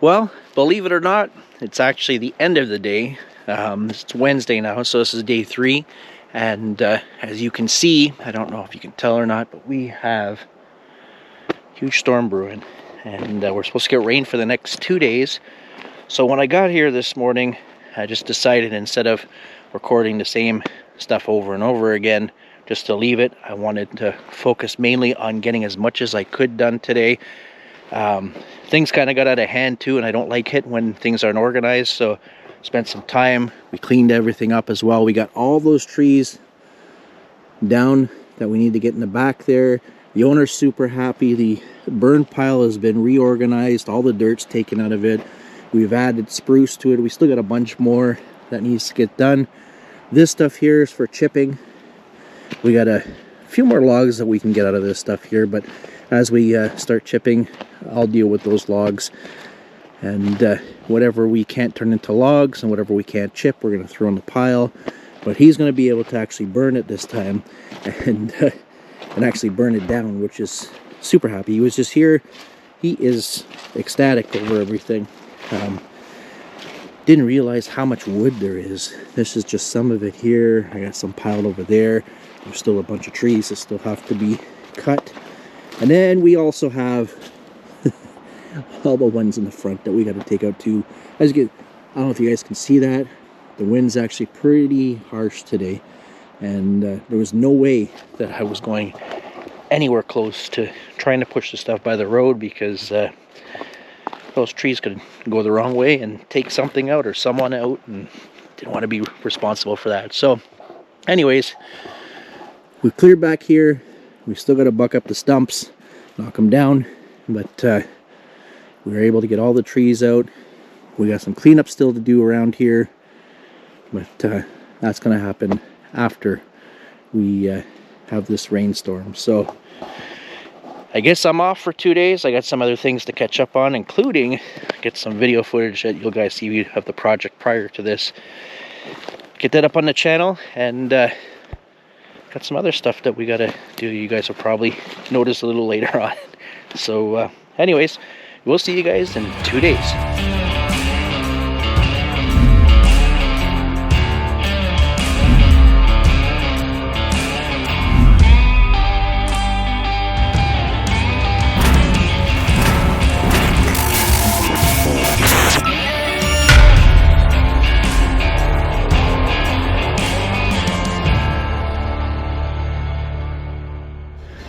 Well, believe it or not, it's actually the end of the day. It's Wednesday now, so this is day 3. And as you can see, I don't know if you can tell or not, but we have a huge storm brewing. And we're supposed to get rain for the next 2 days. So when I got here this morning, I just decided instead of recording the same stuff over and over again, just to leave it. I wanted to focus mainly on getting as much as I could done today. Things kind of got out of hand too, and I don't like it when things aren't organized, so spent some time. We cleaned everything up as well. We got all those trees down that we need to get in the back there. The owner's super happy. The burn pile has been reorganized. All the dirt's taken out of it. We've added spruce to it. We still got a bunch more that needs to get done. This stuff here is for chipping. We got a few more logs that we can get out of this stuff here, but as we start chipping, I'll deal with those logs. And whatever we can't turn into logs and whatever we can't chip, we're going to throw in the pile. But he's going to be able to actually burn it this time and actually burn it down, which is super happy. He was just here. He is ecstatic over everything. Didn't realize how much wood there is. This is just some of it here. I got some piled over there. There's still a bunch of trees that still have to be cut. And then we also have all the ones in the front that we got to take out too. I don't know if you guys can see that. The wind's actually pretty harsh today. And there was no way that I was going anywhere close to trying to push the stuff by the road, because those trees could go the wrong way and take something out or someone out, and didn't want to be responsible for that. So anyways, we cleared back here. We still got to buck up the stumps, knock them down, but we were able to get all the trees out. We got some cleanup still to do around here, but that's going to happen after we have this rainstorm. So I guess I'm off for 2 days. I got some other things to catch up on, including get some video footage that you'll guys see of the project prior to this. Get that up on the channel, and got some other stuff that we gotta do. You guys will probably notice a little later on. So anyways, we'll see you guys in 2 days.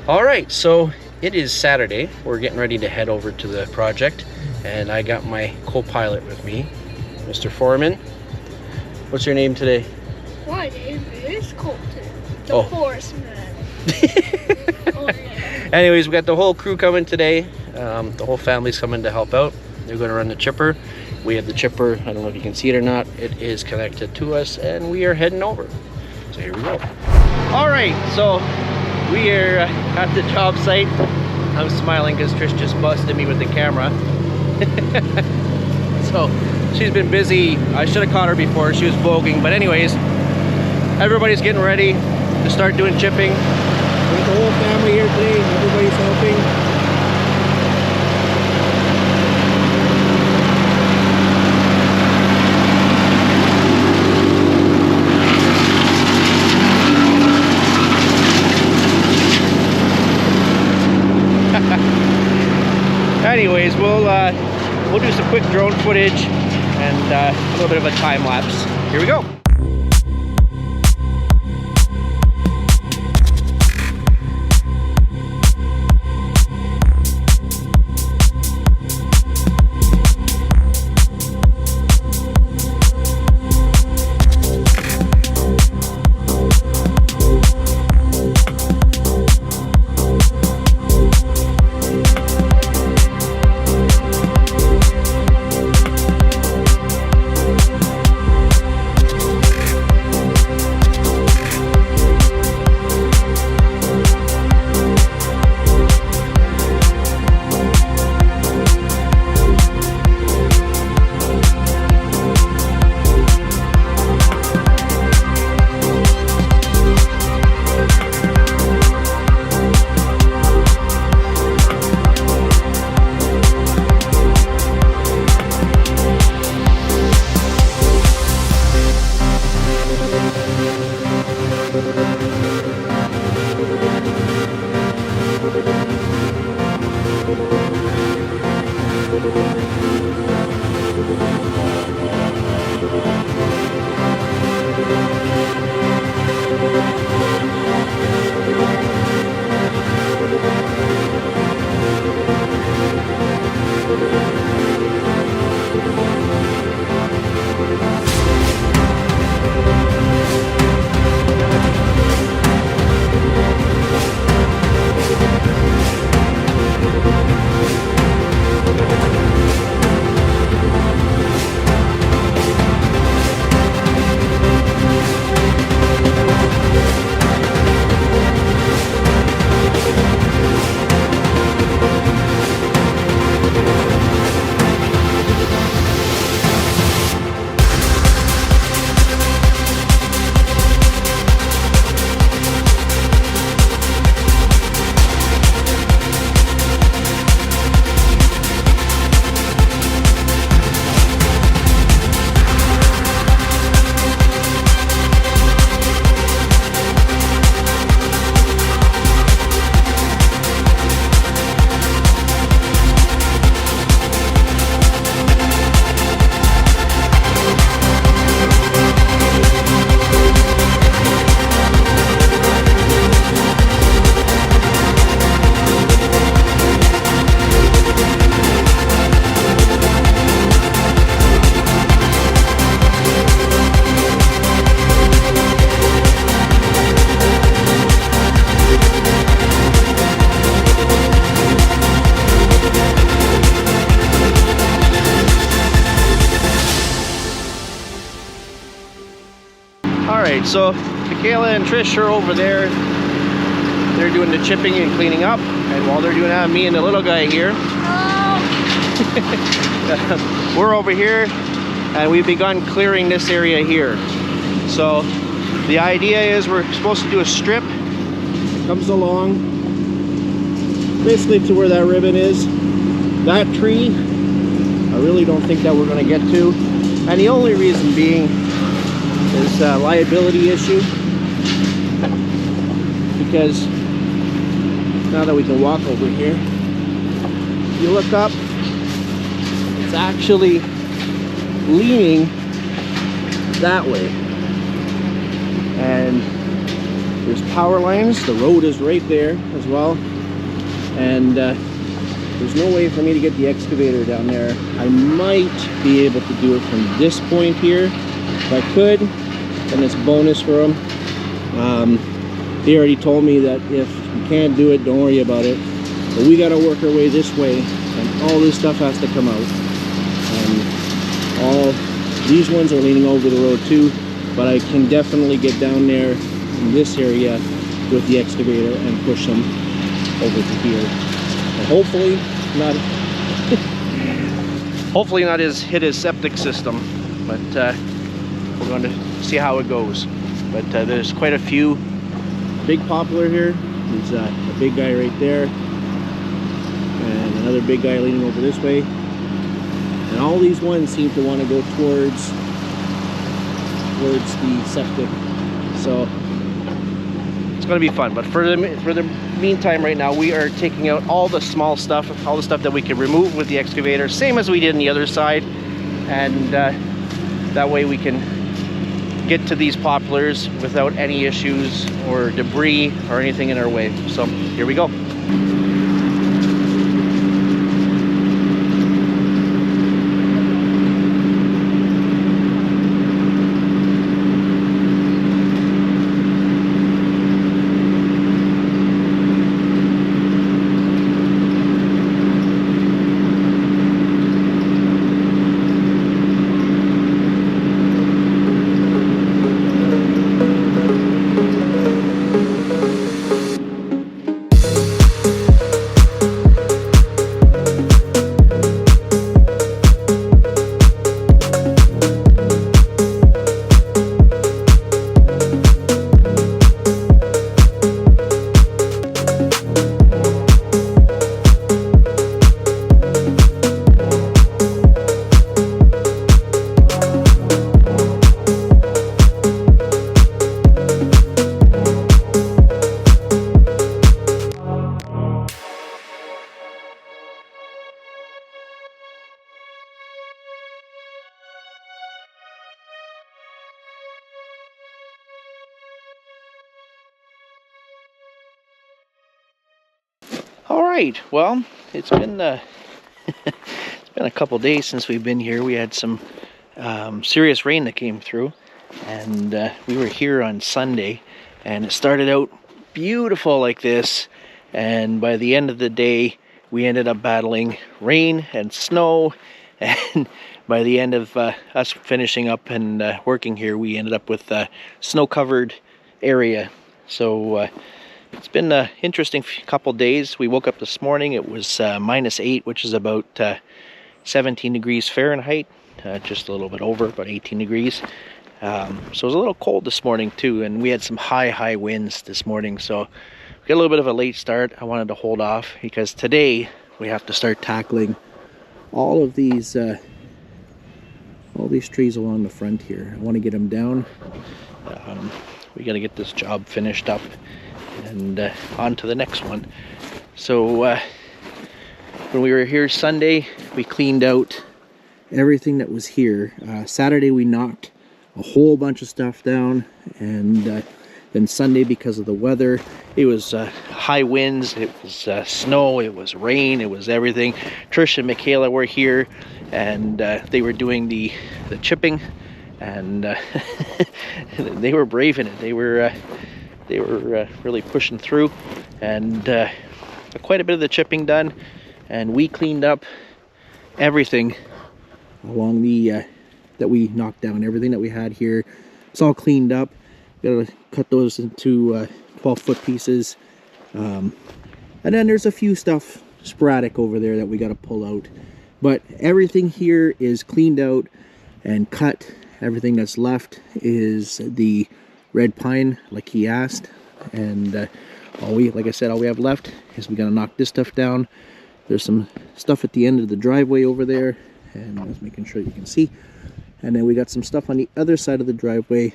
Alright, so it is Saturday. We're getting ready to head over to the project, and I got my co-pilot with me, Mr. Foreman. What's your name today? My name is Colton, the horseman. Oh, yeah. Anyways, we got the whole crew coming today. The whole family's coming to help out. They're going to run the chipper. We have the chipper, I don't know if you can see it or not. It is connected to us, and we are heading over. So here we go. Alright, so we are at the job site. I'm smiling because Trish just busted me with the camera. So she's been busy. I should have caught her before. She was voguing. But anyways, everybody's getting ready to start doing chipping. We got the whole family here today. Everybody's helping. Anyways, we'll do some quick drone footage and a little bit of a time lapse. Here we go. Alright, so Michaela and Trish are over there. They're doing the chipping and cleaning up. And while they're doing that, me and the little guy here, we're over here and we've begun clearing this area here. So the idea is we're supposed to do a strip that comes along basically to where that ribbon is. That tree, I really don't think that we're going to get to. And the only reason being is a liability issue, because now that we can walk over here, you look up, it's actually leaning that way, and there's power lines. The road is right there as well, and there's no way for me to get the excavator down there. I might be able to do it from this point here. If I could, then it's a bonus for them. They already told me that if you can't do it, don't worry about it. But we got to work our way this way, and all this stuff has to come out. And all these ones are leaning over the road too, but I can definitely get down there in this area with the excavator and push them over to here. And hopefully not hit his septic system, but we're going to see how it goes. But there's quite a few. Big poplar here. There's a big guy right there, and another big guy leaning over this way. And all these ones seem to want to go towards the septic. So it's going to be fun. But for the meantime, right now we are taking out all the small stuff, all the stuff that we can remove with the excavator, same as we did on the other side, and that way we can get to these poplars without any issues or debris or anything in our way. So here we go. right. Well, it's been it's been a couple days since we've been here. We had some serious rain that came through, and we were here on Sunday, and it started out beautiful like this, and by the end of the day we ended up battling rain and snow, and by the end of us finishing up and working here, we ended up with a snow-covered area. So it's been an interesting couple days. We woke up this morning, it was -8, which is about 17 degrees Fahrenheit, just a little bit over, about 18 degrees. So it was a little cold this morning too, and we had some high winds this morning, so we got a little bit of a late start. I wanted to hold off because today we have to start tackling all these trees along the front here. I want to get them down. We got to get this job finished up and on to the next one. So when we were here Sunday, we cleaned out everything that was here. Saturday we knocked a whole bunch of stuff down, and then Sunday, because of the weather, it was high winds, it was snow, it was rain, it was everything. Trish and Michaela were here, and they were doing the chipping, and they were braving it. They were really pushing through, and quite a bit of the chipping done, and we cleaned up everything along the that we knocked down. Everything that we had here, it's all cleaned up. Gotta cut those into 12-foot pieces, and then there's a few stuff sporadic over there that we got to pull out, but everything here is cleaned out and cut. Everything that's left is the red pine, like he asked, and like I said, all we have left is we gotta knock this stuff down. There's some stuff at the end of the driveway over there, and I was making sure you can see. And then we got some stuff on the other side of the driveway,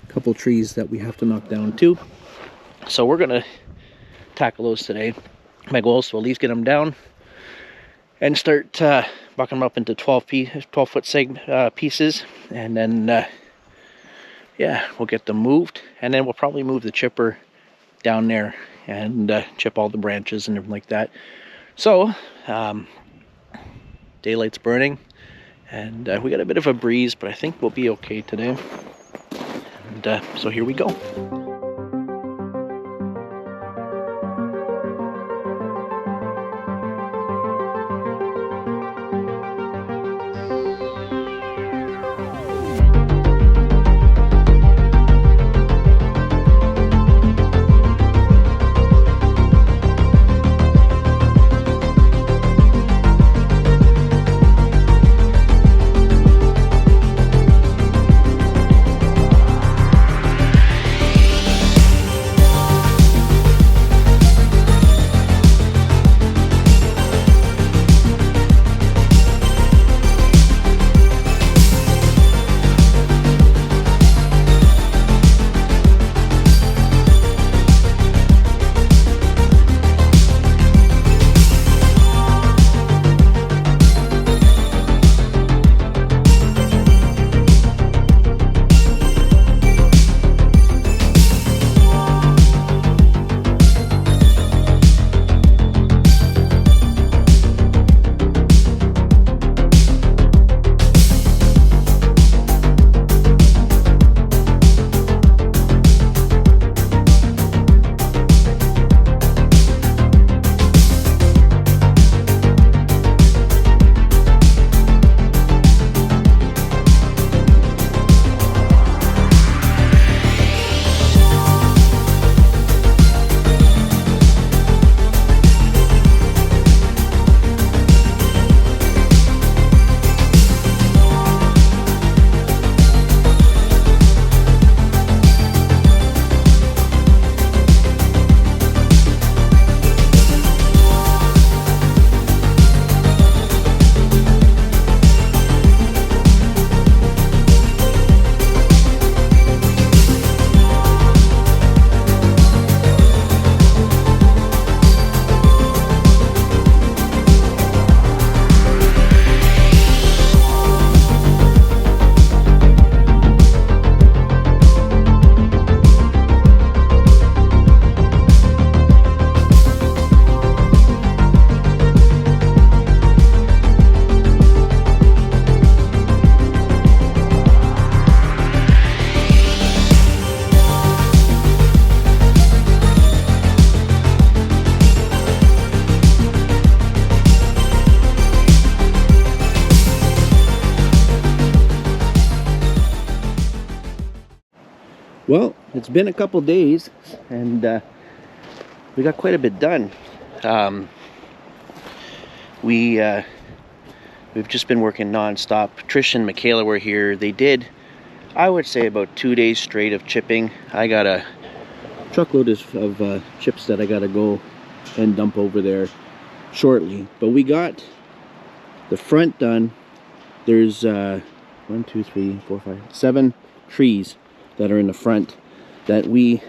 a couple trees that we have to knock down too. So we're gonna tackle those today. My goal is to at least get them down and start bucking them up into 12-foot pieces, and then yeah, we'll get them moved, and then we'll probably move the chipper down there and chip all the branches and everything like that. So daylight's burning, and we got a bit of a breeze, but I think we'll be okay today. And so here we go. Well, it's been a couple days, and we got quite a bit done. We've just been working non-stop. Trish and Michaela were here. They did, I would say, about 2 days straight of chipping. I got a truckload of chips that I gotta go and dump over there shortly. But we got the front done. There's 1, 2, 3, 4, 5, 7 trees that are in the front that we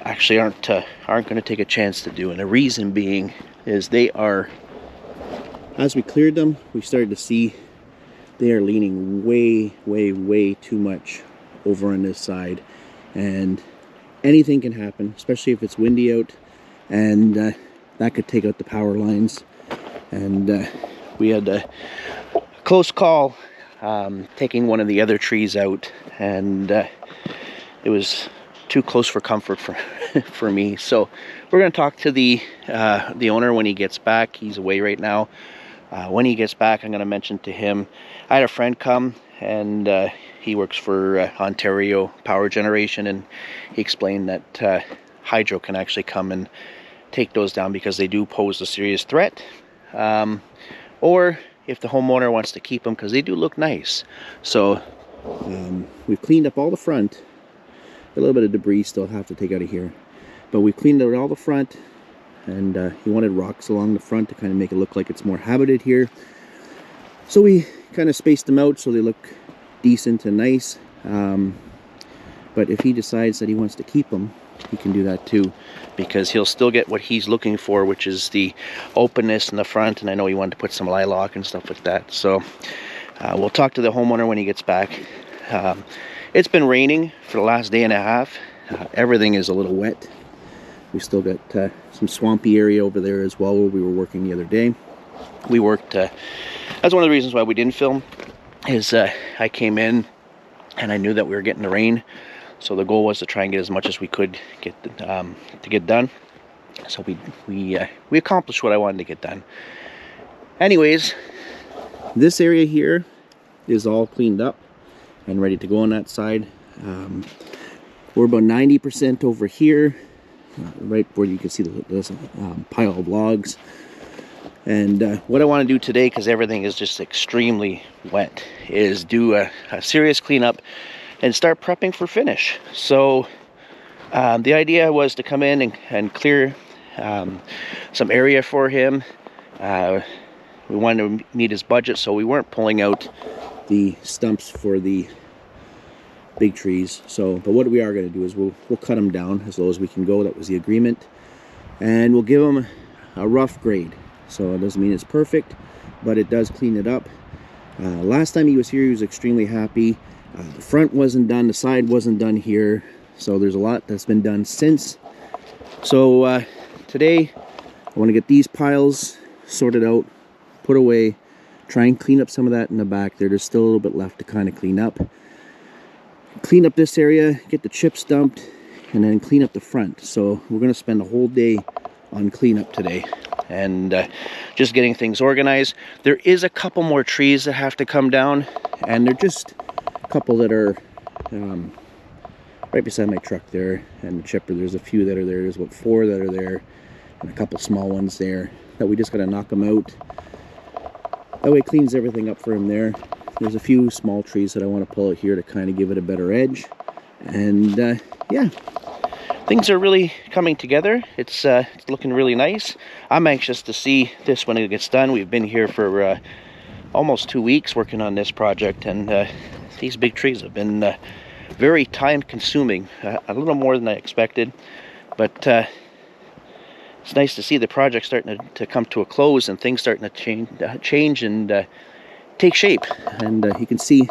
actually aren't going to take a chance to do, and the reason being is they are, as we cleared them, we started to see they are leaning way too much over on this side, and anything can happen, especially if it's windy out, and that could take out the power lines. And we had a close call taking one of the other trees out, and it was too close for comfort for me. So we're going to talk to the owner when he gets back. He's away right now. When he gets back, I'm going to mention to him. I had a friend come, and he works for Ontario Power Generation, and he explained that hydro can actually come and take those down because they do pose a serious threat. Or if the homeowner wants to keep them because they do look nice. So we've cleaned up all the front. A little bit of debris still have to take out of here, but we cleaned out all the front, and he wanted rocks along the front to kind of make it look like it's more habited here. So we kind of spaced them out so they look decent and nice. But if he decides that he wants to keep them, he can do that too, because he'll still get what he's looking for, which is the openness in the front. And I know he wanted to put some lilac and stuff like that. So we'll talk to the homeowner when he gets back. It's been raining for the last day and a half. Everything is a little wet. We still got some swampy area over there as well where we were working the other day. We worked, that's one of the reasons why we didn't film, is I came in and I knew that we were getting the rain. So the goal was to try and get as much as we could get done. So we accomplished what I wanted to get done. Anyways, this area here is all cleaned up and ready to go on that side. We're about 90% over here, right where you can see this pile of logs. And what I want to do today, because everything is just extremely wet, is do a serious cleanup and start prepping for finish. So the idea was to come in and clear some area for him. We wanted to meet his budget, so we weren't pulling out the stumps for the big trees. So, but what we are going to do is we'll cut them down as low as we can go. That was the agreement, and we'll give them a rough grade. So it doesn't mean it's perfect, but it does clean it up. Last time he was here, he was extremely happy. The front wasn't done, the side wasn't done here, so there's a lot that's been done since. So today I want to get these piles sorted out, put away, try and clean up some of that in the back there. There's still a little bit left to kind of clean up. Clean up this area, get the chips dumped, and then clean up the front. So we're going to spend a whole day on cleanup today, and just getting things organized. There is a couple more trees that have to come down, and they're just a couple that are right beside my truck there, and the chipper. There's a few that are there. There's about 4 that are there, and a couple small ones there that we just got to knock them out. That way it cleans everything up for him there. There's a few small trees that I want to pull out here to kind of give it a better edge. And yeah, things are really coming together. It's looking really nice. I'm anxious to see this when it gets done. We've been here for almost 2 weeks working on this project, and these big trees have been very time consuming, a little more than I expected, but it's nice to see the project starting to come to a close and things starting to change and take shape. And you can see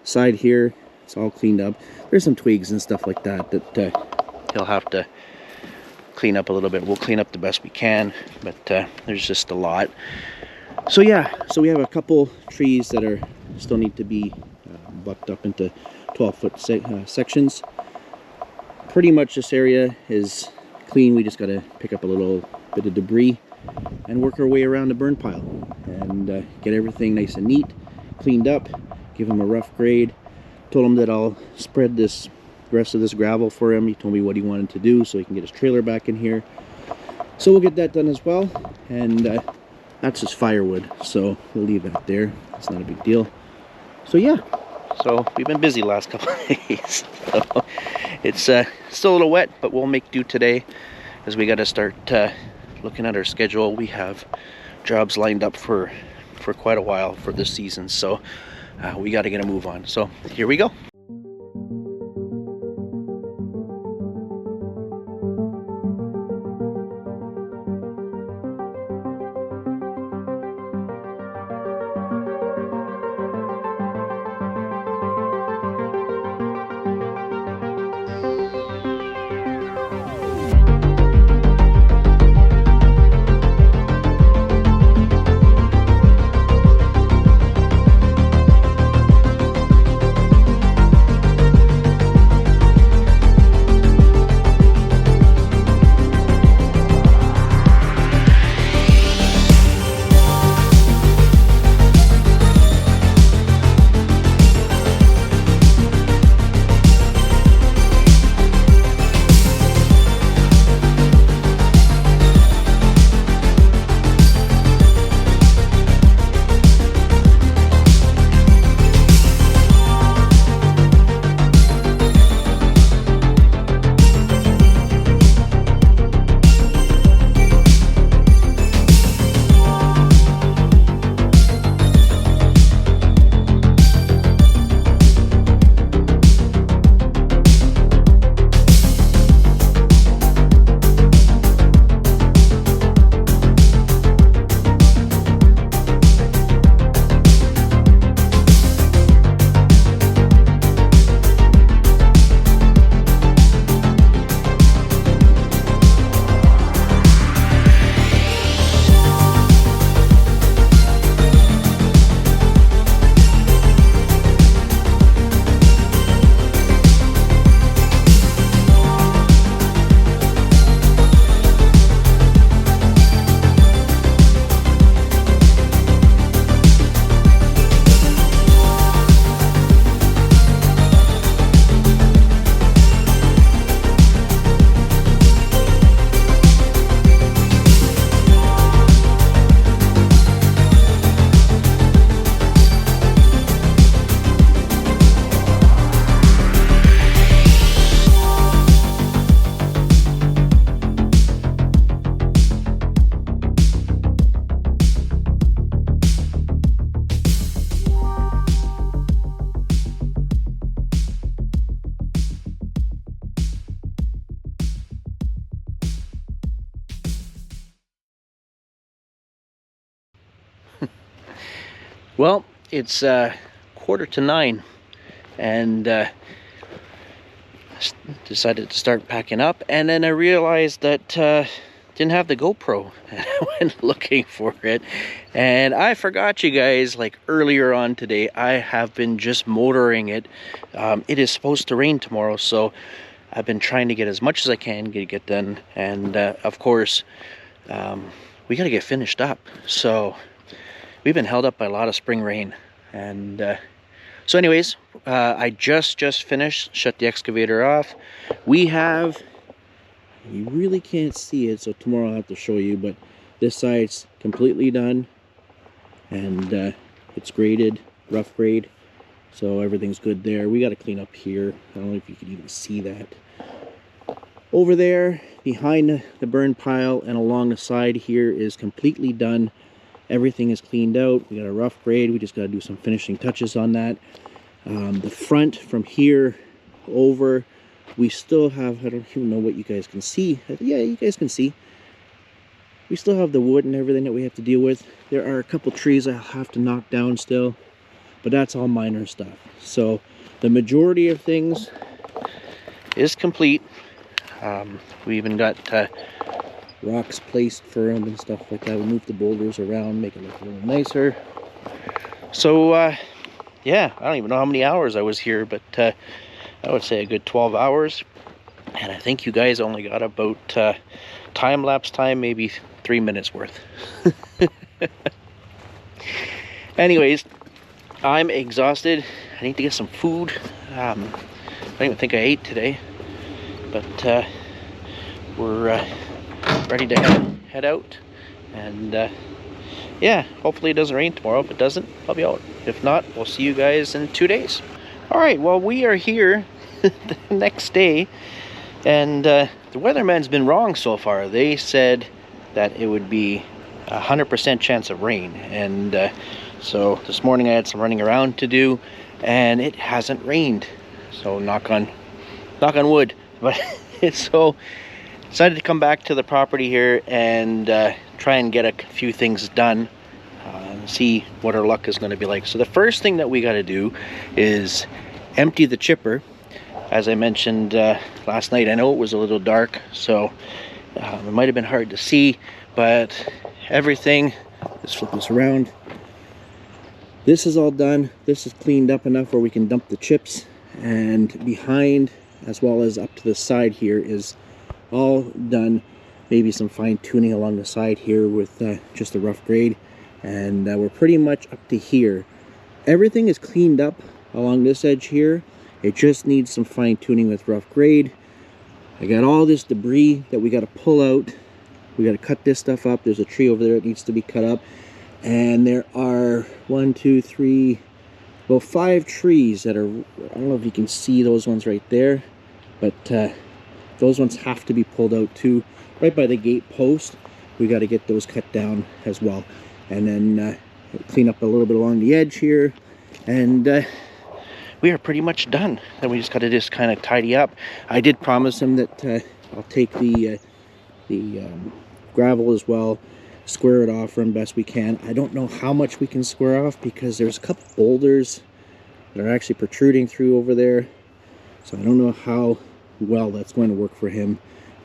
side here, it's all cleaned up. There's some twigs and stuff like that he'll have to clean up a little bit. We'll clean up the best we can, but there's just a lot. So yeah, so we have a couple trees that are still need to be bucked up into 12-foot sections. Pretty much this area is clean. We just got to pick up a little bit of debris and work our way around the burn pile and get everything nice and neat, cleaned up, give them a rough grade. Told them that I'll spread this the rest of this gravel for him. He told me what he wanted to do so he can get his trailer back in here. So we'll get that done as well. And that's just firewood, so we'll leave that there. It's not a big deal. So yeah, so we've been busy last couple of days. So it's still a little wet, but we'll make do today, as we got to start looking at our schedule. We have jobs lined up for quite a while for this season, so we got to get a move on. So here we go. Well, it's 8:45, and decided to start packing up, and then I realized that didn't have the GoPro, and I went looking for it, and I forgot, you guys. Like earlier on today, I have been just motoring it. It is supposed to rain tomorrow, so I've been trying to get as much as I can get done, and of course we got to get finished up. So we've been held up by a lot of spring rain, and so anyways, I just finished, shut the excavator off. We have, you really can't see it, so tomorrow I'll have to show you, but this side's completely done, and it's graded, rough grade, so everything's good there. We got to clean up here. I don't know if you can even see that. Over there, behind the burn pile and along the side here is completely done. Everything is cleaned out. We got a rough grade. We just got to do some finishing touches on that. The front from here over, we still have, I don't even know what you guys can see. Yeah, you guys can see. We still have the wood and everything that we have to deal with. There are a couple trees I'll have to knock down still, but that's all minor stuff. So the majority of things is complete. We even got rocks placed for them and stuff like that. We moved the boulders around, make it look a little nicer. So yeah, I don't even know how many hours I was here, but I would say a good 12 hours. And I think you guys only got about time-lapse time, maybe 3 minutes worth. Anyways, I'm exhausted. I need to get some food. I don't even think I ate today. But we're ready to head out. And yeah, hopefully it doesn't rain tomorrow. If it doesn't, I'll be out. If not, we'll see you guys in 2 days. Alright, well, we are here the next day. And the weatherman's been wrong so far. They said that it would be 100% chance of rain. And so this morning I had some running around to do, and it hasn't rained. So knock on wood. But so decided to come back to the property here and try and get a few things done. See what our luck is going to be like. So the first thing that we got to do is empty the chipper. As I mentioned last night, I know it was a little dark, so it might have been hard to see, but everything, let's flip this around. This is all done. This is cleaned up enough where we can dump the chips, and behind as well as up to the side here is all done. Maybe some fine tuning along the side here with just a rough grade, and we're pretty much up to here. Everything is cleaned up along this edge here. It just needs some fine tuning with rough grade. I got all this debris that we got to pull out. We got to cut this stuff up. There's a tree over there that needs to be cut up, and there are 1, 2, 3, well, 5 trees that are, I don't know if you can see those ones right there, but those ones have to be pulled out too. Right by the gate post, we got to get those cut down as well, and then clean up a little bit along the edge here, and we are pretty much done. Then we just got to just kind of tidy up. I did promise him that I'll take the gravel as well, square it off for him best we can. I don't know how much we can square off because there's a couple boulders that are actually protruding through over there, so I don't know how well that's going to work for him,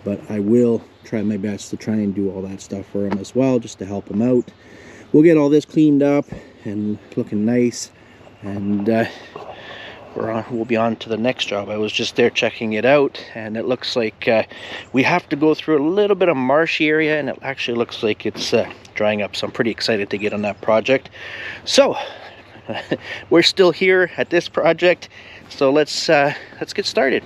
but I will try my best to try and do all that stuff for him as well, just to help him out. We'll get all this cleaned up and looking nice, and we'll be on to the next job. I was just there checking it out, and it looks like we have to go through a little bit of marshy area, and it actually looks like it's drying up, so I'm pretty excited to get on that project. So we're still here at this project, so let's get started.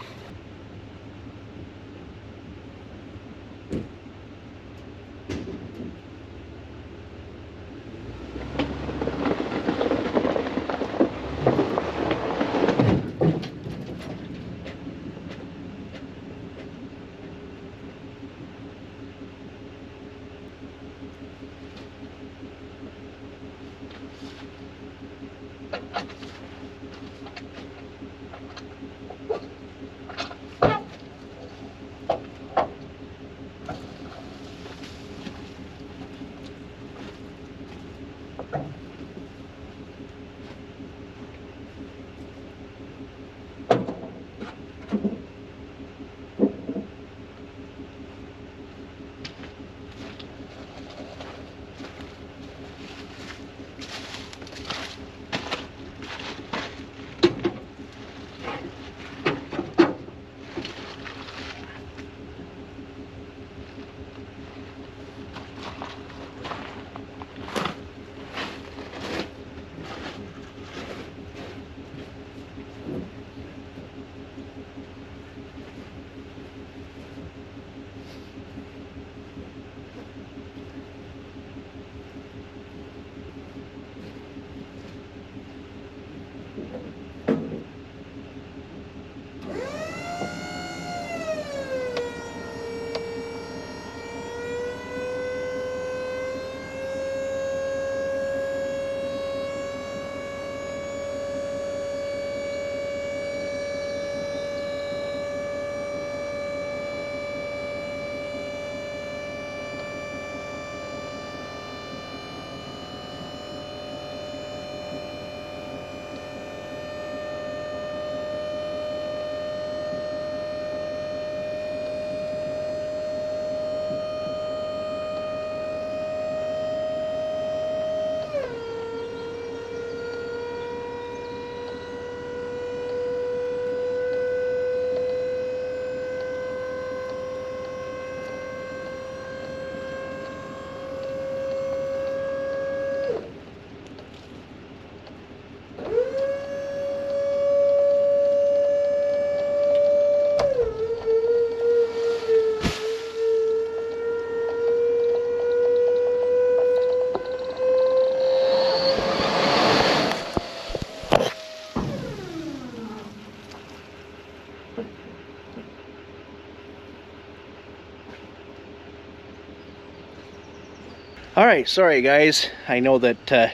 All right, sorry guys. I know that the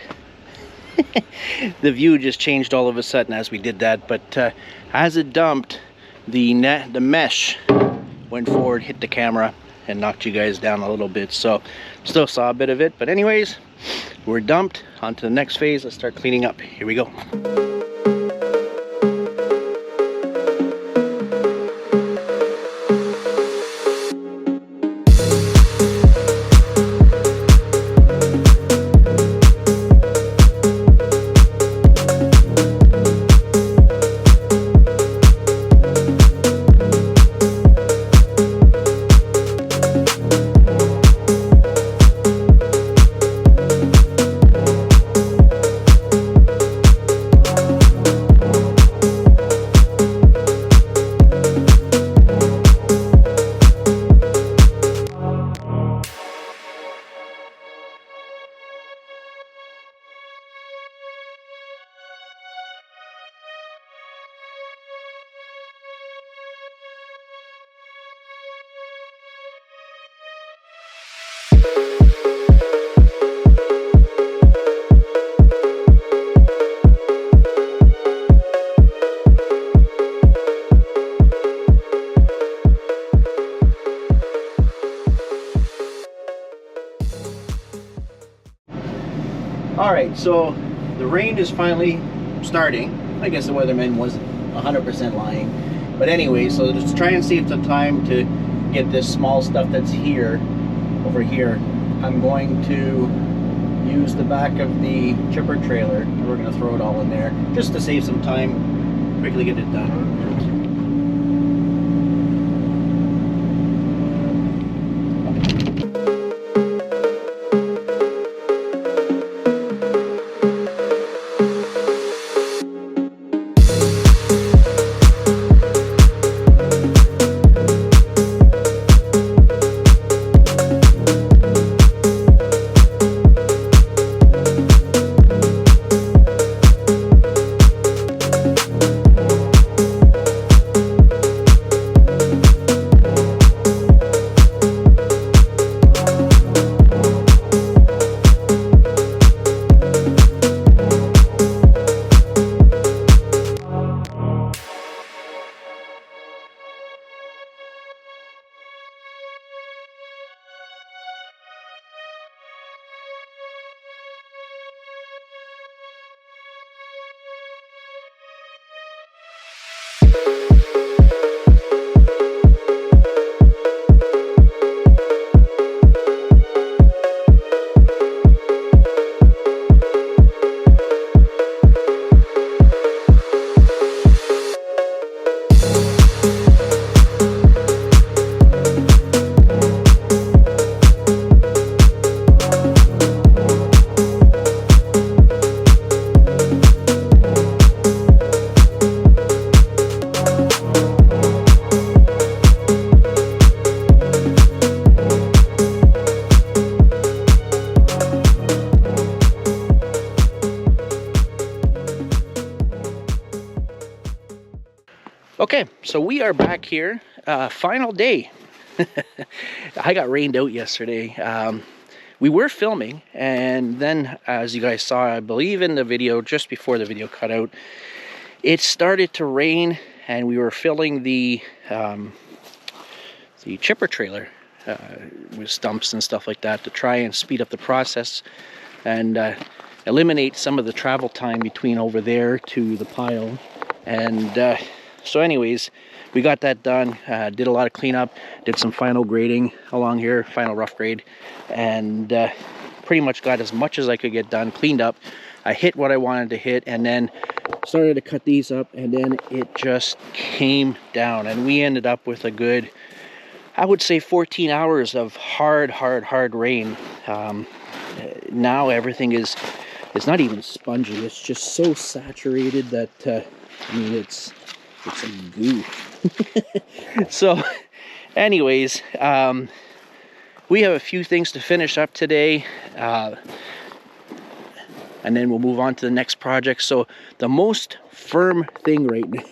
view just changed all of a sudden as we did that, but as it dumped, the mesh went forward, hit the camera, and knocked you guys down a little bit. So still saw a bit of it, but anyways, we're dumped. On to the next phase. Let's start cleaning up. Here we go. Alright, so the rain is finally starting. I guess the weatherman wasn't 100% lying. But anyway, so just try and save the time to get this small stuff that's here, over here. I'm going to use the back of the chipper trailer, and we're going to throw it all in there, just to save some time, quickly get it done. Okay, so we are back here, final day. I got rained out yesterday. We were filming, and then as you guys saw, I believe in the video, just before the video cut out, it started to rain, and we were filling the chipper trailer with stumps and stuff like that to try and speed up the process and eliminate some of the travel time between over there to the pile. And so anyways, we got that done, did a lot of cleanup, did some final grading along here, final rough grade, and pretty much got as much as I could get done, cleaned up. I hit what I wanted to hit, and then started to cut these up, and then it just came down, and we ended up with a good, I would say 14 hours of hard rain. Now everything is, it's not even spongy, it's just so saturated that, I mean, it's a goo. So anyways, we have a few things to finish up today, and then we'll move on to the next project. So the most firm thing right now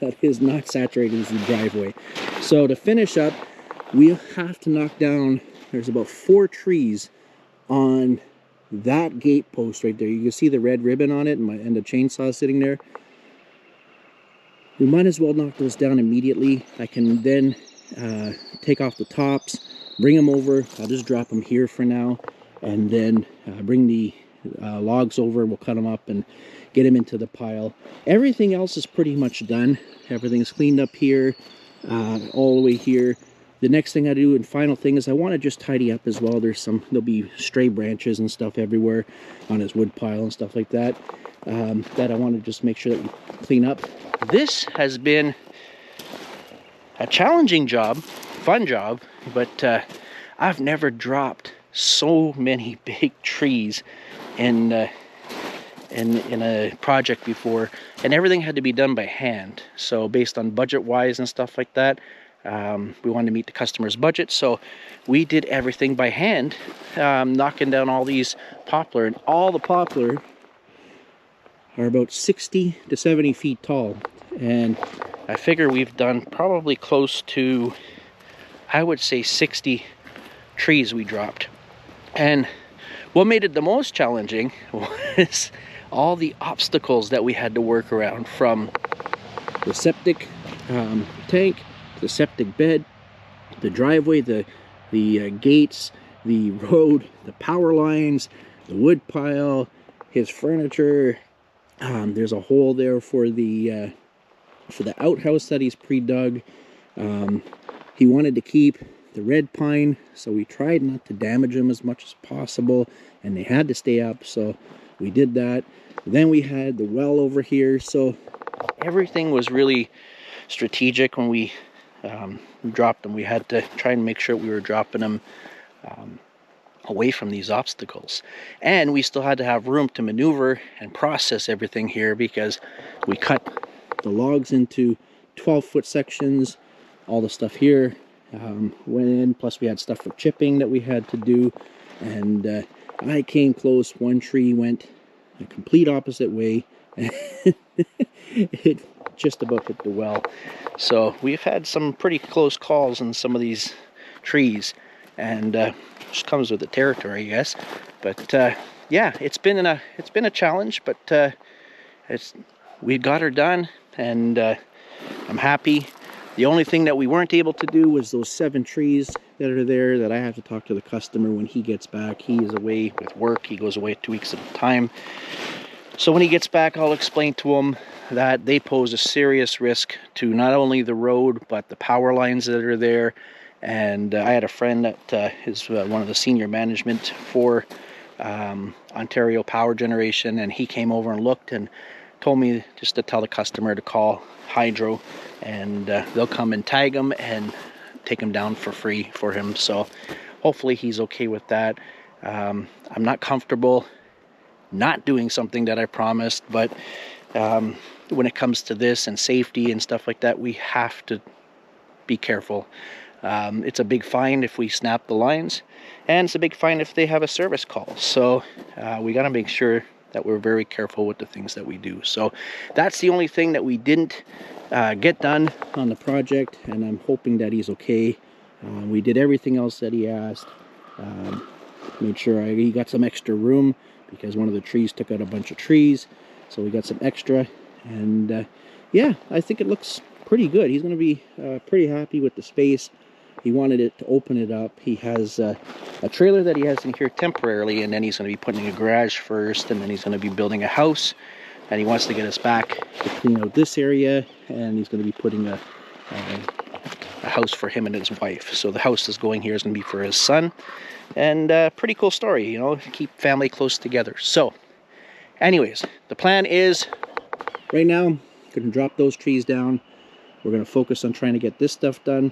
that is not saturated is the driveway. So to finish up, we'll have to knock down, there's about 4 trees on that gate post right there. You can see the red ribbon on it and the chainsaw sitting there. We might as well knock those down immediately. I can then take off the tops, bring them over. I'll just drop them here for now, and then bring the logs over. We'll cut them up and get them into the pile. Everything else is pretty much done. Everything's cleaned up here, all the way here. The next thing I do and final thing is I want to just tidy up as well. There'll be stray branches and stuff everywhere on his wood pile and stuff like that, that I want to just make sure that we clean up. This has been a challenging job, fun job, but I've never dropped so many big trees in a project before, and everything had to be done by hand. So based on budget wise and stuff like that, we wanted to meet the customer's budget, so we did everything by hand, knocking down all these poplar, and all the poplar are about 60 to 70 feet tall, and I figure we've done probably close to, I would say, 60 trees we dropped. And what made it the most challenging was all the obstacles that we had to work around, from the septic tank, the septic bed, the driveway, the gates, the road, the power lines, the wood pile, his furniture. There's a hole there for the outhouse that he's pre-dug. He wanted to keep the red pine, so we tried not to damage them as much as possible, and they had to stay up, so we did that. Then we had the well over here, so everything was really strategic when we dropped them. We had to try and make sure we were dropping them away from these obstacles, and we still had to have room to maneuver and process everything here, because we cut the logs into 12-foot sections. All the stuff here went in, plus we had stuff for chipping that we had to do, and I came close. One tree went a complete opposite way and it just about hit the well. So we've had some pretty close calls on some of these trees, and just comes with the territory, I guess. But yeah, it's been a challenge, but we got her done, and I'm happy. The only thing that we weren't able to do was those 7 trees that are there that I have to talk to the customer when he gets back. He is away with work. He goes away 2 weeks at a time. So when he gets back, I'll explain to him that they pose a serious risk to not only the road, but the power lines that are there. And I had a friend that is one of the senior management for Ontario Power Generation, and he came over and looked and told me just to tell the customer to call Hydro, and they'll come and tag him and take him down for free for him. So hopefully he's okay with that. I'm not comfortable not doing something that I promised, but when it comes to this and safety and stuff like that, we have to be careful. It's a big fine if we snap the lines, and it's a big fine if they have a service call. So we got to make sure that we're very careful with the things that we do. So that's the only thing that we didn't get done on the project, and I'm hoping that he's okay. We did everything else that he asked. Made sure he got some extra room, because one of the trees took out a bunch of trees, so we got some extra. And yeah, I think it looks pretty good. He's going to be pretty happy with the space. He wanted it to open it up. He has a trailer that he has in here temporarily, and then he's going to be putting a garage first, and then he's going to be building a house, and he wants to get us back to clean out this area, and he's going to be putting a house for him and his wife. So the house is going here is going to be for his son, and pretty cool story, you know, keep family close together. So anyways, the plan is right now I'm going to drop those trees down. We're going to focus on trying to get this stuff done,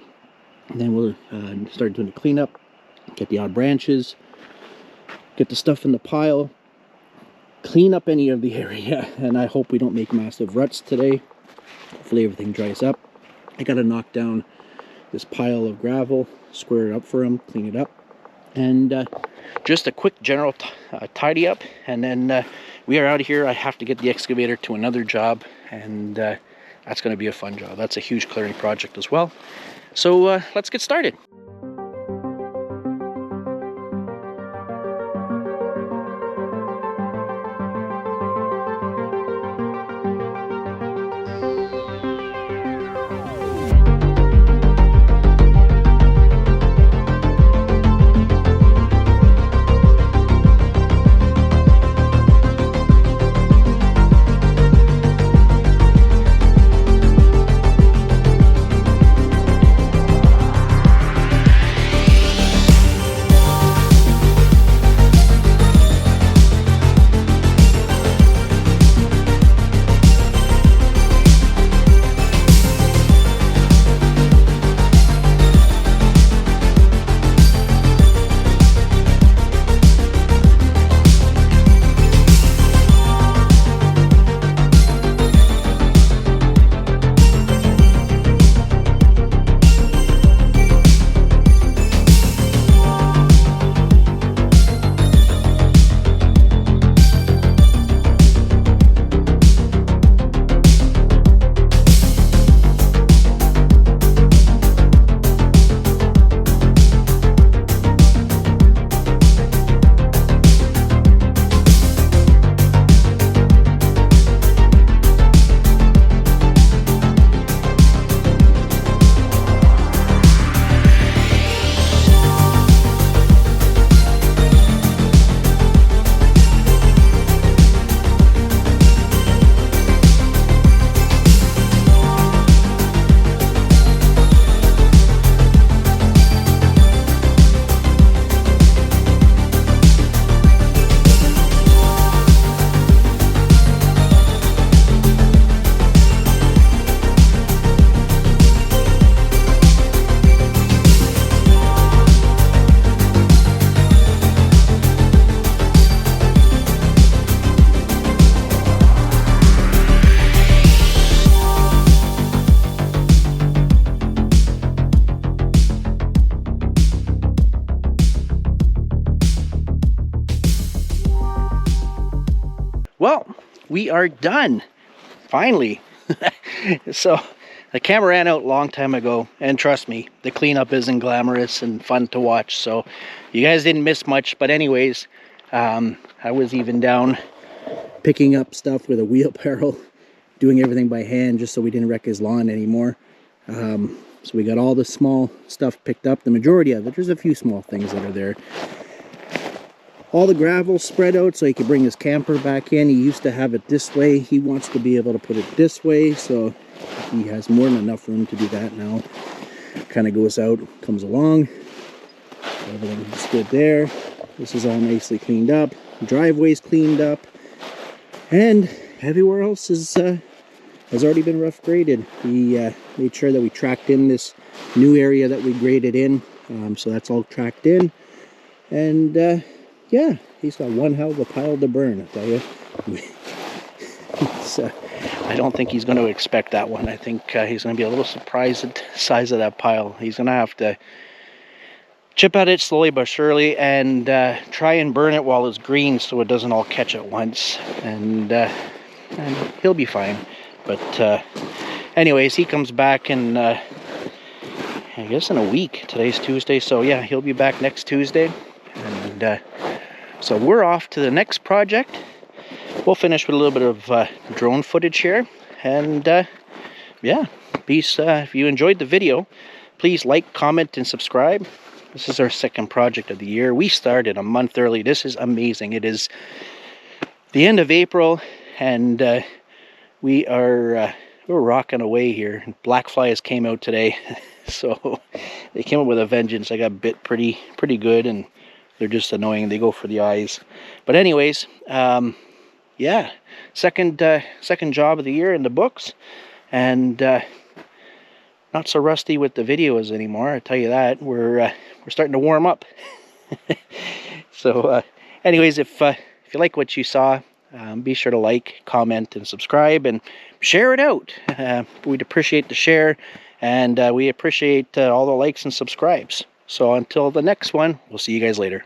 and then we'll start doing the cleanup, get the odd branches, get the stuff in the pile, clean up any of the area, and I hope we don't make massive ruts today. Hopefully everything dries up. I got to knock down this pile of gravel, square it up for him, clean it up, and just a quick general tidy up, and then we are out of here. I have to get the excavator to another job, and that's going to be a fun job. That's a huge clearing project as well. So let's get started. we are done. Finally. So the camera ran out a long time ago, and trust me, the cleanup isn't glamorous and fun to watch, so you guys didn't miss much. But anyways, I was even down picking up stuff with a wheelbarrow, doing everything by hand just so we didn't wreck his lawn anymore. So we got all the small stuff picked up, the majority of it. There's a few small things that are there. All the gravel spread out so he could bring his camper back in. He used to have it this way. He wants to be able to put it this way, so he has more than enough room to do that now. Kind of goes out, comes along. Everything's good there. This is all nicely cleaned up. Driveway's cleaned up. And everywhere else is has already been rough graded. We made sure that we tracked in this new area that we graded in. So that's all tracked in. And yeah, he's got one hell of a pile to burn, I tell you. I don't think he's going to expect that one. I think he's going to be a little surprised at the size of that pile. He's going to have to chip at it slowly but surely and try and burn it while it's green so it doesn't all catch at once. And he'll be fine. But anyways, he comes back in, I guess in a week. Today's Tuesday, so yeah, he'll be back next Tuesday. And so we're off to the next project. We'll finish with a little bit of drone footage here. And yeah, peace. If you enjoyed the video, please like, comment, and subscribe. This is our second project of the year. We started a month early. This is amazing. It is the end of April, and we're rocking away here. Black flies came out today, so they came out with a vengeance. I got bit pretty good, and they're just annoying. They go for the eyes. But anyways, yeah, second job of the year in the books, and not so rusty with the videos anymore. I tell you that. We're starting to warm up. So, anyways, if you like what you saw, be sure to like, comment, and subscribe, and share it out. We'd appreciate the share, and we appreciate all the likes and subscribes. So until the next one, we'll see you guys later.